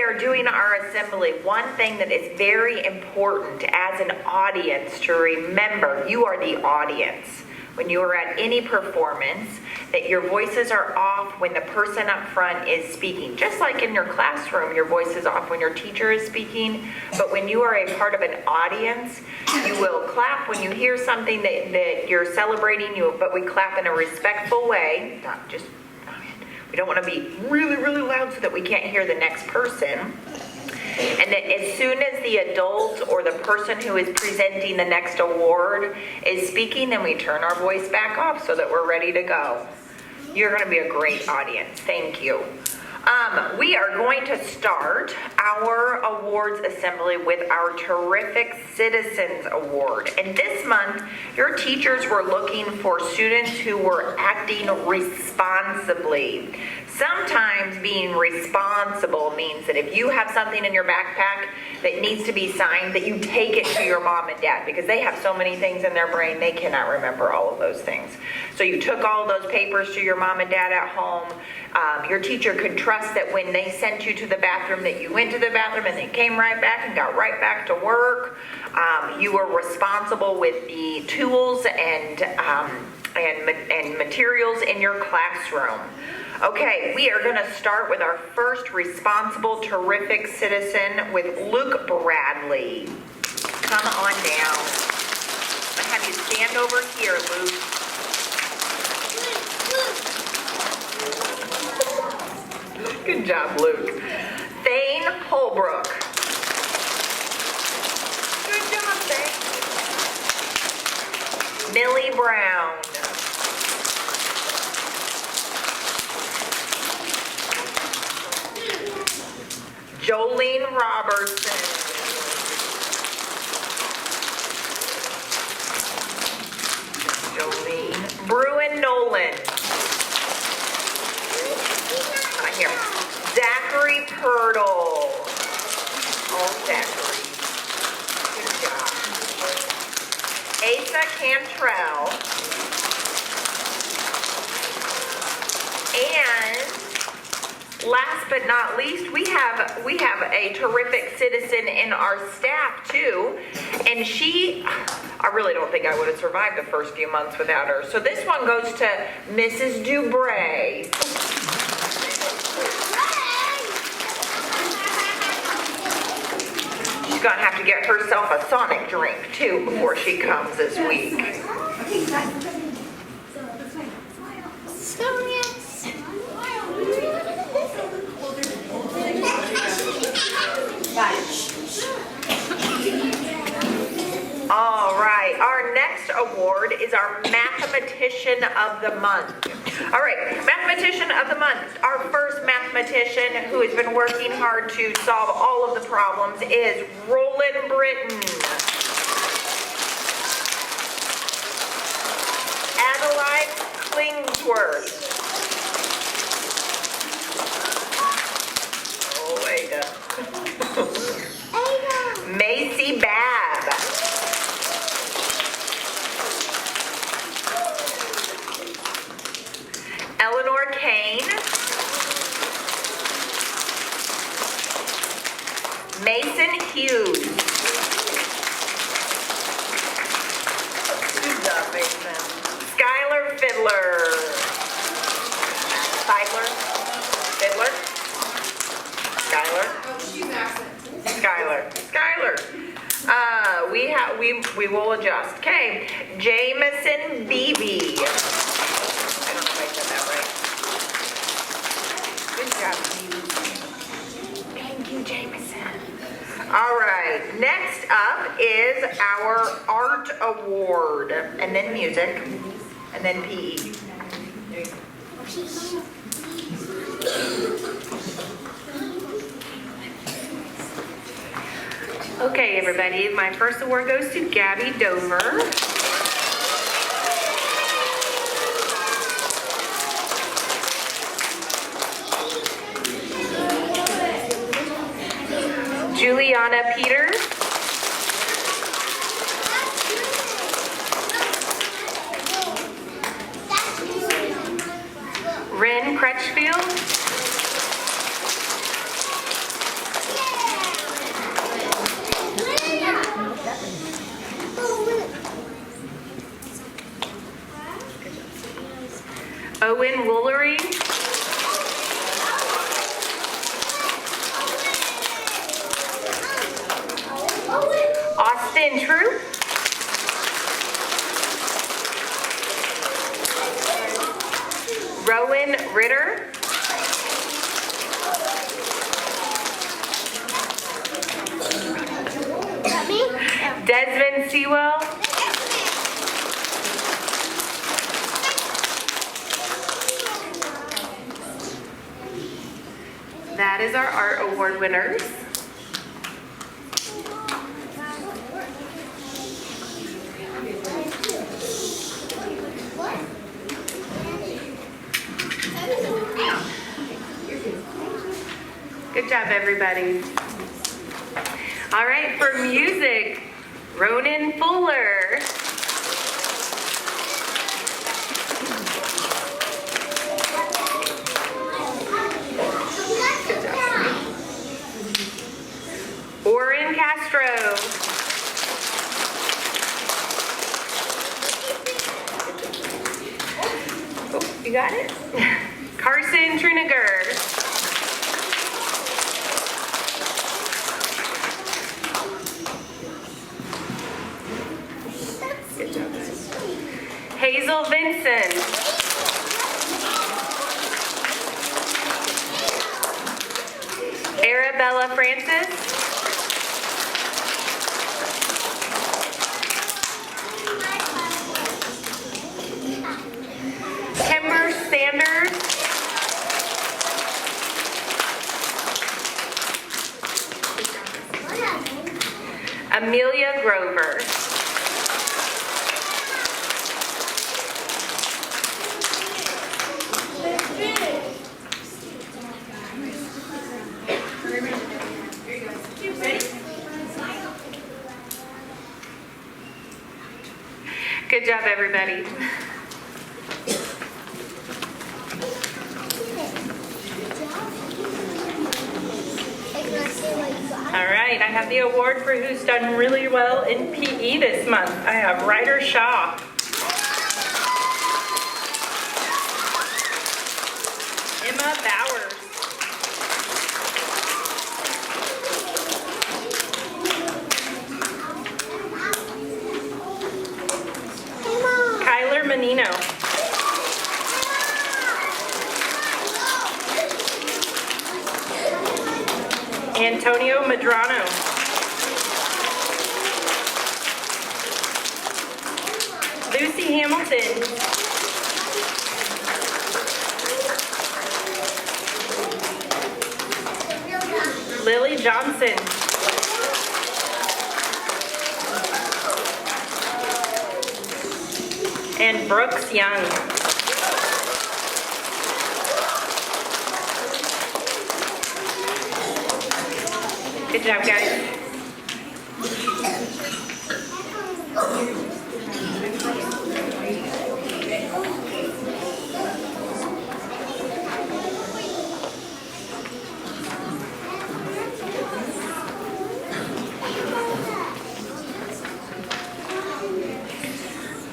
we are doing our assembly, one thing that is very important as an audience to remember, you are the audience. When you are at any performance, that your voices are off when the person up front is speaking. Just like in your classroom, your voice is off when your teacher is speaking. But when you are a part of an audience, you will clap when you hear something that you're celebrating, but we clap in a respectful way. Not just, we don't want to be really, really loud so that we can't hear the next person. And that as soon as the adult or the person who is presenting the next award is speaking, then we turn our voice back off so that we're ready to go. You're going to be a great audience. Thank you. We are going to start our awards assembly with our Terrific Citizens Award. And this month, your teachers were looking for students who were acting responsibly. Sometimes being responsible means that if you have something in your backpack that needs to be signed, that you take it to your mom and dad, because they have so many things in their brain, they cannot remember all of those things. So you took all those papers to your mom and dad at home. Your teacher could trust that when they sent you to the bathroom, that you went to the bathroom and then came right back and got right back to work. You were responsible with the tools and materials in your classroom. Okay, we are going to start with our first responsible, terrific citizen with Luke Bradley. Come on down. I'm going to have you stand over here, Luke. Good job, Luke. Thane Holbrook. Good job, Thane. Millie Brown. Jolene Robertson. Jolene. Bruin Nolan. Not here. Zachary Purtle. Oh, Zachary. Good job. Asa Cantrell. And last but not least, we have a terrific citizen in our staff too, and I really don't think I would have survived the first few months without her. So this one goes to Mrs. Dubray. She's gonna have to get herself a Sonic drink too before she comes this week. All right, our next award is our Mathematician of the Month. All right, Mathematician of the Month. Our first mathematician who has been working hard to solve all of the problems is Roland Britton. Adelaide Klingsworth. Oh, Ada. Macy Babb. Eleanor Kane. Mason Hughes. Good job, Mason. Skylar Fiddler. Fiddler? Fiddler? Skylar? Oh, she's absent. Skylar. We will adjust. Okay. Jameson Beebe. I don't know if I said that right. Good job, Beebe. Thank you, Jameson. All right. Next up is our Art Award, and then music, and then PE. There you go. Okay, everybody, my first award goes to Gabby Dover. Juliana Peters. Ren Crutchfield. Ritter. Desmond Sewell. That is our art award winners. Good job, everybody. All right, for music, Ronan Fuller. Good job. Oren Castro. Oh, you got it? Carson Truniger. Hazel Vincent. Arabella Francis. Kimber Sanders. Amelia Grover. Good job, everybody. All right, I have the award for who's done really well in PE this month. I have Ryder Shaw. Emma Bowers. Kyler Menino. Antonio Madrano. Lucy Hamilton. Lily Johnson. And Brooks Young. Good job, guys.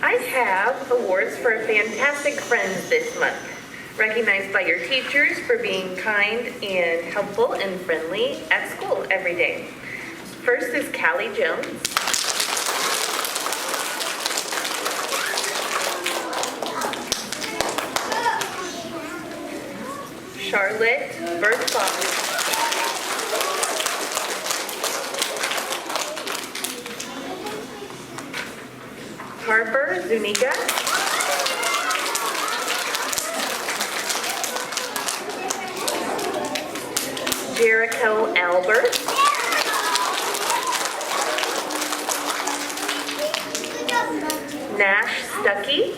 I have awards for fantastic friends this month, recognized by your teachers for being kind and helpful and friendly at school every day. First is Callie Jones. Charlotte Berthbach. Harper Zuniga. Jericho Albert. Nash Stuckey.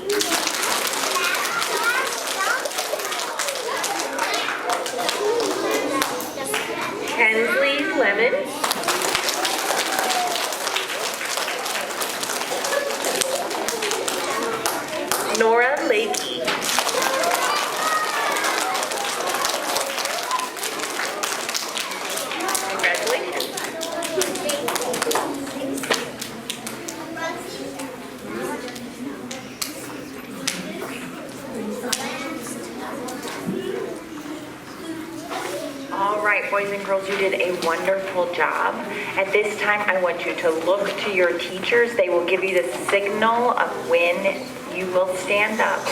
Hensley Lemon. Nora Lakey. Congratulations. All right, boys and girls, you did a wonderful job. At this time, I want you to look to your teachers. They will give you the signal of when you will stand up.